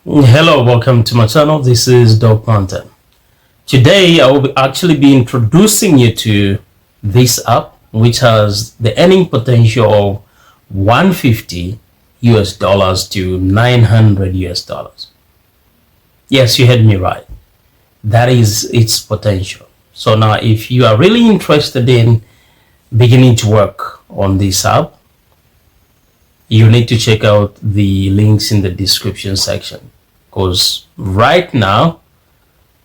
Hello, welcome to my channel. This is Dog Content. Today I will actually be introducing you to this app which has the earning potential of 150 US dollars to 900 US dollars. Yes, you heard me right. That is its potential. So now if you are really interested in beginning to work on this app, you need to check out the links in the description section, because right now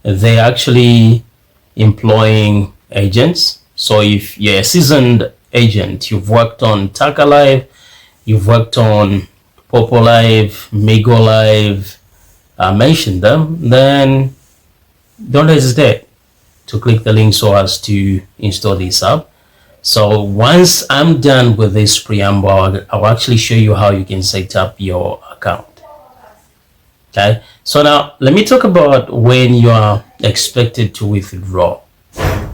they're actually employing agents. So if you're a seasoned agent, you've worked on Taka Live, you've worked on Popo Live, Migo Live, mention them, then don't hesitate to click the link so as to install this app. So once I'm done with this preamble, I'll actually show you how you can set up your account. Okay, so now let me talk about when you are expected to withdraw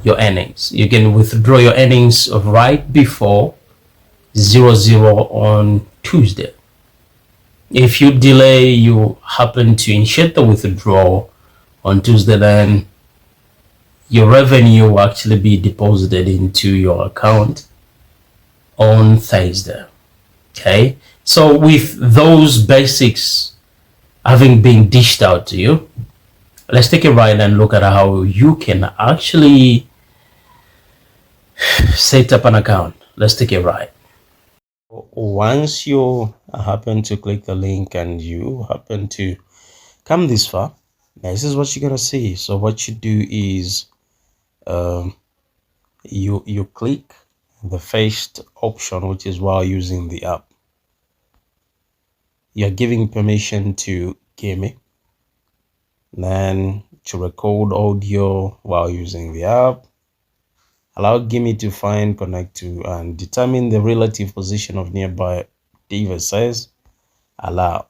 your earnings. You can withdraw your earnings right before 00 on Tuesday. If you delay, you happen to initiate the withdrawal on Tuesday, then your revenue will actually be deposited into your account on Thursday. Okay, so with those basics having been dished out to you, let's take a ride and look at how you can actually set up an account. Let's take a ride. Once you happen to click the link and you happen to come this far, this is what you're gonna see. So what you do is you click the first option, which is while using the app. You're giving permission to Gimme, then to record audio while using the app. Allow Gimme to find, connect to, and determine the relative position of nearby devices. Allow.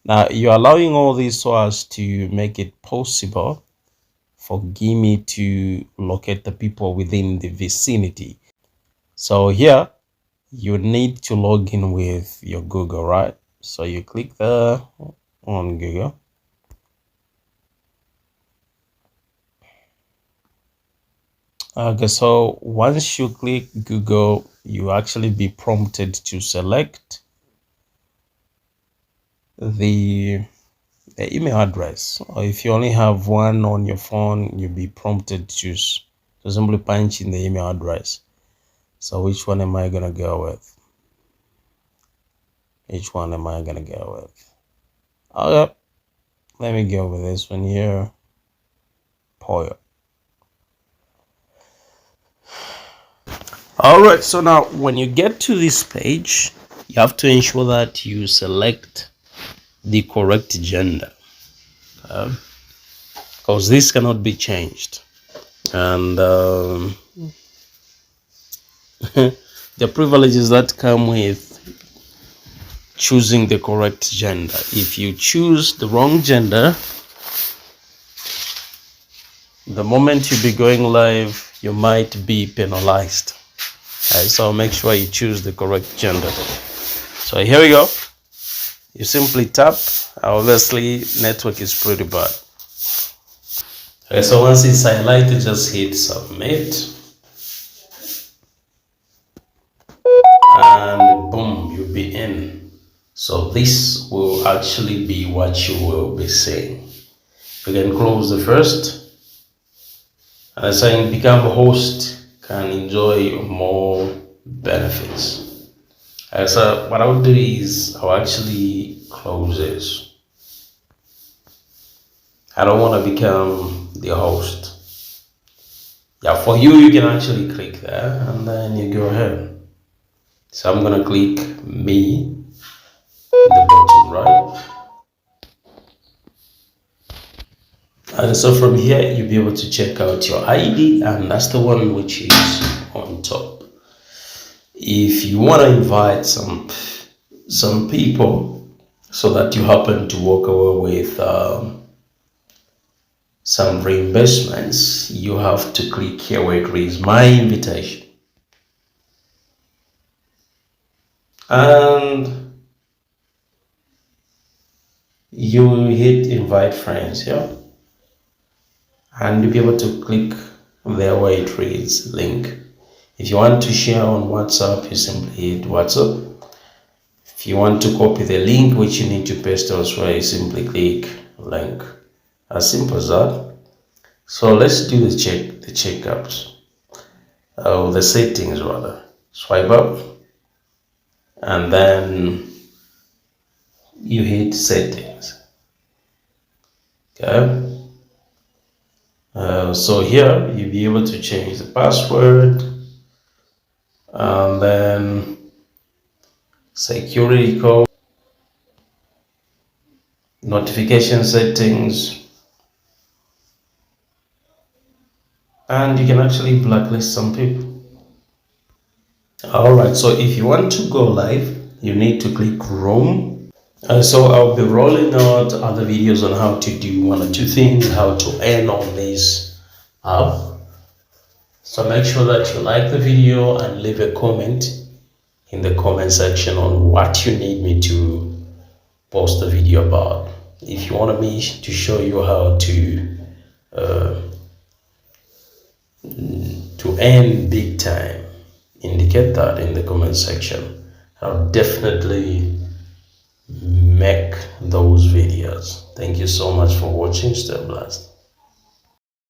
Now you're allowing all this so as to make it possible for Gimme to locate the people within the vicinity. So here you need to log in with your Google, right? So you click there on Google. Okay, so once you click Google, you actually be prompted to select the email address, or if you only have one on your phone, you'll be prompted to simply punch in the email address. So which one am I gonna go with? Which one am I gonna go with? Okay, let me go with this one here. Poyo. All right, so now when you get to this page, you have to ensure that you select the correct gender, because this cannot be changed, and the privileges that come with choosing the correct gender. If you choose the wrong gender, the moment you be going live, you might be penalized. Okay, so make sure you choose the correct gender. So here we go. You simply tap. Obviously network is pretty bad. Okay, so once it's highlighted, just hit submit, and boom, you'll be in. So this will actually be what you will be seeing. You can close the first, and saying become a host, can enjoy more benefits. So what I'll do is I'll actually close this. I don't want to become the host. Yeah, for you, you can actually click there and then you go ahead. So I'm gonna click me in the bottom right. And so from here, you'll be able to check out your ID, and that's the one which is on top. If you want to invite some people so that you happen to walk away with some reimbursements, you have to click here where it reads my invitation, and you hit invite friends here, and you'll be able to click there where it reads link. If you want to share on WhatsApp, you simply hit WhatsApp. If you want to copy the link which you need to paste elsewhere, you simply click link. As simple as that. So let's do the checkups. The settings rather. Swipe up and then you hit settings. Okay. So here you'll be able to change the password and then security code, notification settings, and you can actually blacklist some people. All right, so if you want to go live, you need to click room. So I'll be rolling out other videos on how to do one or two things, how to earn on this app. So make sure that you like the video and leave a comment in the comment section on what you need me to post the video about. If you want me to show you how to earn big time, indicate that in the comment section. I'll definitely make those videos. Thank you so much for watching. Stay blessed.